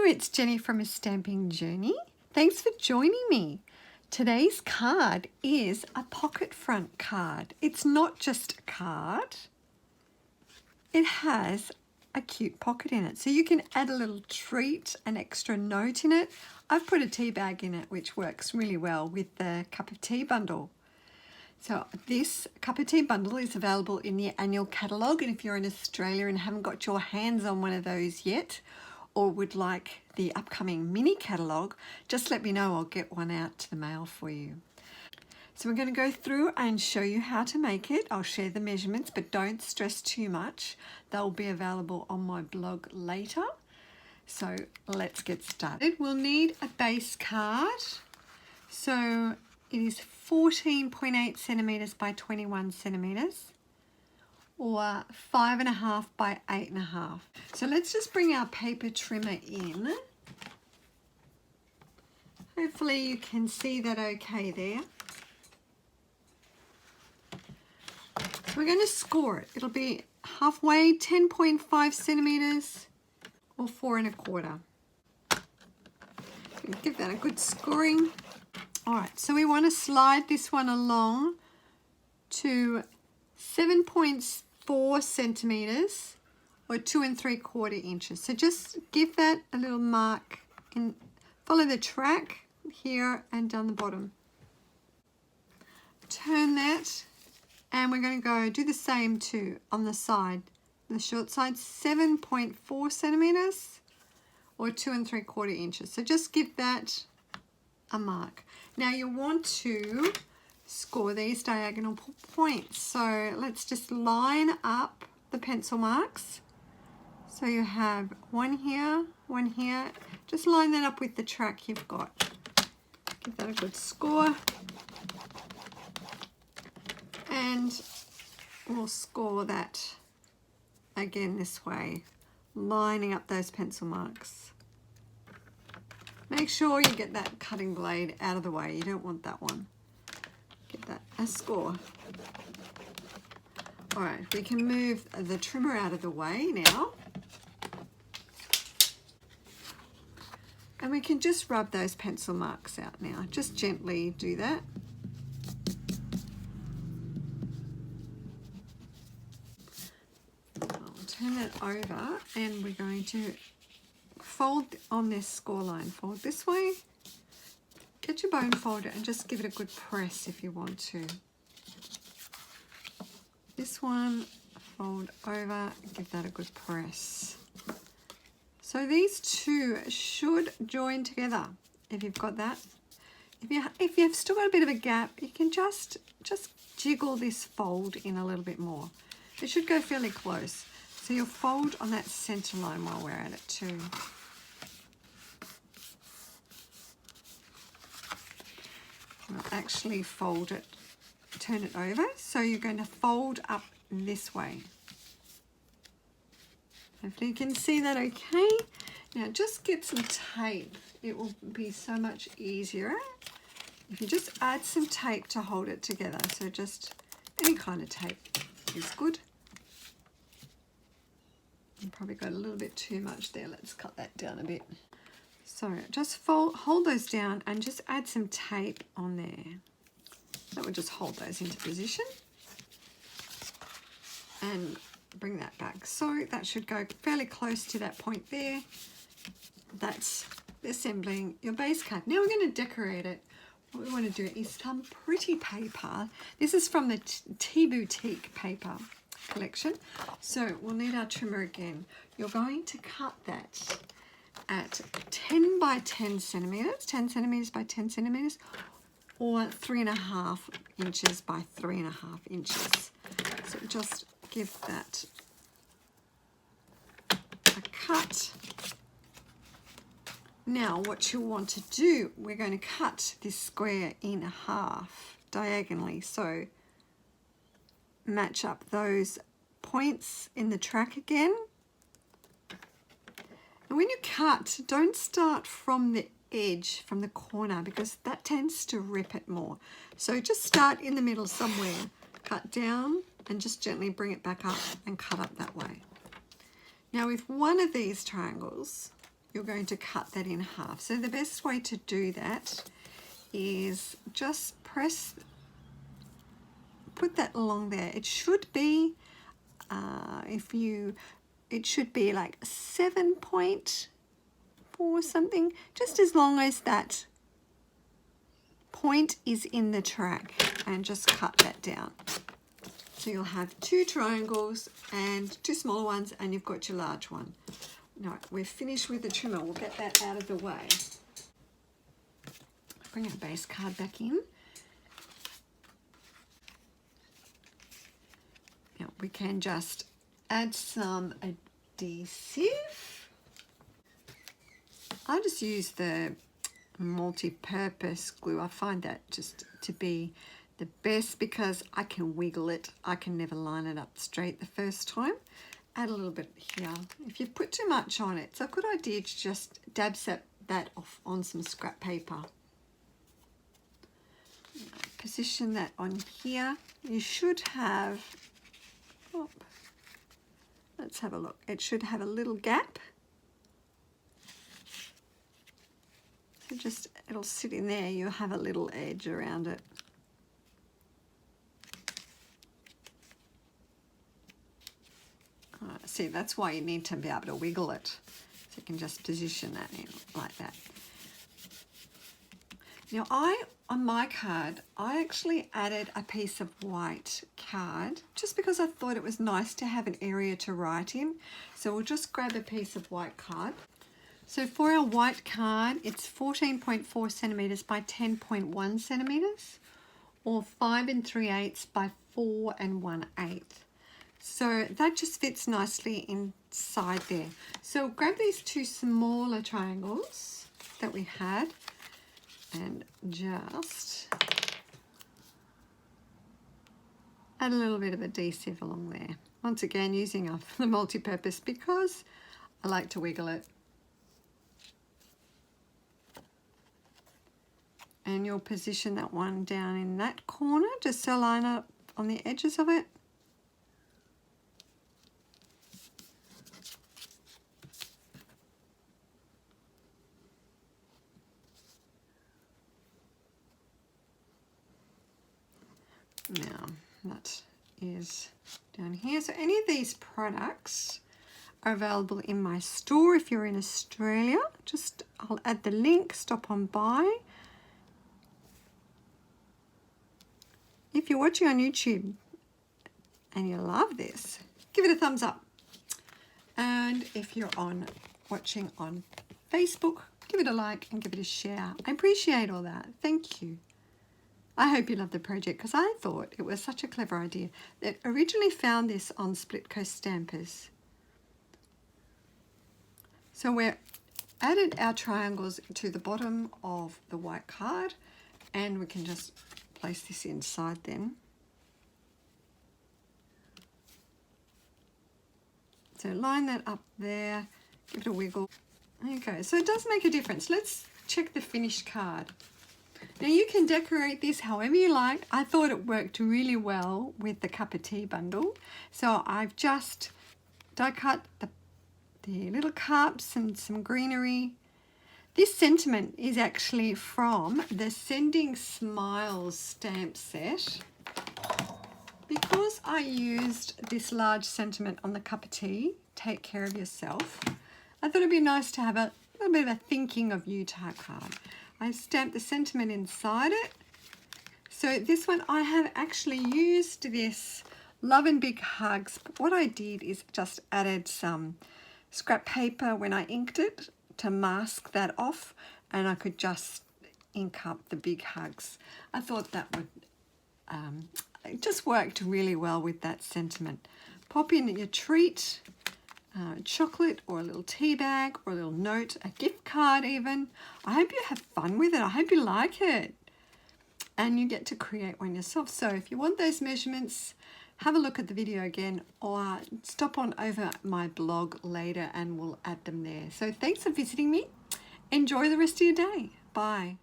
Hello, it's Jenny from A Stamping Journey. Thanks for joining me. Today's card is a pocket front card. It's not just a card. It has a cute pocket in it. So you can add a little treat, an extra note in it. I've put a tea bag in it, which works really well with the cup of tea bundle. So this cup of tea bundle is available in the Annual Catalogue. And if you're in Australia and haven't got your hands on one of those yet, or would like the upcoming mini catalogue, just let me know. I'll get one out to the mail for you. So we're going to go through and show you how to make it. I'll share the measurements, but don't stress too much. They'll be available on my blog later. So let's get started. We'll need a base card. So it is 14.8 centimetres by 21 centimetres. Or 5.5 by 8.5. So let's just bring our paper trimmer in. Hopefully you can see that okay there. So we're going to score it. It'll be halfway, 10.5 centimetres or 4 1/4. Give that a good scoring. All right, so we want to slide this one along to 7.4 centimetres or 2 3/4 inches. So just give that a little mark and follow the track here and down the bottom. Turn that and we're going to go do the same too on the side. The short side, 7.4 centimetres or 2 3/4 inches. So just give that a mark. Now you want to score these diagonal points. So let's just line up the pencil marks. So you have one here, one here. Just line that up with the track you've got. Give that a good score. And we'll score that again this way, lining up those pencil marks. Make sure you get that cutting blade out of the way. You don't want that one. Get that a score. All right, we can move the trimmer out of the way now. And we can just rub those pencil marks out now. Just gently do that. I'll turn it over and we're going to fold on this score line. Fold this way. Get your bone folder and just give it a good press if you want to. This one, fold over, give that a good press. So these two should join together if you've got that. If you've still got a bit of a gap, you can just jiggle this fold in a little bit more. It should go fairly close. So you'll fold on that center line while we're at it too. I'll actually fold it, turn it over. So you're going to fold up this way. Hopefully you can see that okay. Now just get some tape. It will be so much easier if you just add some tape to hold it together. So just any kind of tape is good. You probably got a little bit too much there. Let's cut that down a bit. So just hold those down and just add some tape on there. That will just hold those into position. And bring that back. So that should go fairly close to that point there. That's assembling your base card. Now we're going to decorate it. What we want to do is some pretty paper. This is from the Tea Boutique paper collection. So we'll need our trimmer again. You're going to cut that at 10 by 10 centimetres, 10 centimetres by 10 centimetres, or 3.5 inches by 3.5 inches. So just give that a cut. Now what you'll want to do, we're going to cut this square in half diagonally. So match up those points in the track again. And when you cut, don't start from the edge, from the corner, because that tends to rip it more. So just start in the middle somewhere, cut down and just gently bring it back up and cut up that way. Now with one of these triangles, you're going to cut that in half. So the best way to do that is just put that along there. It should be, it should be like 7.4 something, just as long as that point is in the track, and just cut that down. So you'll have 2 triangles and 2 smaller ones, and you've got your large one. Now we're finished with the trimmer. We'll get that out of the way. Bring our base card back in. Now we can just add some adhesive. I just use the multi-purpose glue. I find that just to be the best because I can wiggle it. I can never line it up straight the first time. Add a little bit here. If you put too much on it, it's a good idea to just dab that off on some scrap paper. Position that on here. You should have, let's have a look. It should have a little gap. So just, it'll sit in there. You'll have a little edge around it. See, that's why you need to be able to wiggle it. So you can just position that in like that. Now on my card, I actually added a piece of white card just because I thought it was nice to have an area to write in. So we'll just grab a piece of white card. So for our white card, it's 14.4 centimeters by 10.1 centimeters, or 5 3/8 by 4 1/8. So that just fits nicely inside there. So grab these 2 smaller triangles that we had and just add a little bit of adhesive along there. Once again, using the multi-purpose because I like to wiggle it. And you'll position that one down in that corner just to line up on the edges of it. Now that is down here. So any of these products are available in my store if you're in Australia. Just I'll add the link, stop on by. If you're watching on YouTube and you love this, give it a thumbs up. And if you're watching on Facebook, give it a like and give it a share. I appreciate all that. Thank you. I hope you love the project because I thought it was such a clever idea. That originally found this on Split Coast Stampers. So we've added our triangles to the bottom of the white card, and we can just place this inside then. So line that up there, give it a wiggle. There you go. So it does make a difference. Let's check the finished card. Now you can decorate this however you like. I thought it worked really well with the cup of tea bundle. So I've just die cut the little cups and some greenery. This sentiment is actually from the Sending Smiles stamp set. Because I used this large sentiment on the cup of tea, take care of yourself, I thought it'd be nice to have a little bit of a thinking of you type card. I stamped the sentiment inside it. So this one, I have actually used this Love and Big Hugs. But what I did is just added some scrap paper when I inked it to mask that off, and I could just ink up the big hugs. I thought that would it just worked really well with that sentiment. Pop in your treat, chocolate or a little tea bag or a little note, a gift card even. I hope you have fun with it. I hope you like it. And you get to create one yourself. So if you want those measurements, have a look at the video again or stop on over my blog later and we'll add them there. So thanks for visiting me. Enjoy the rest of your day. Bye.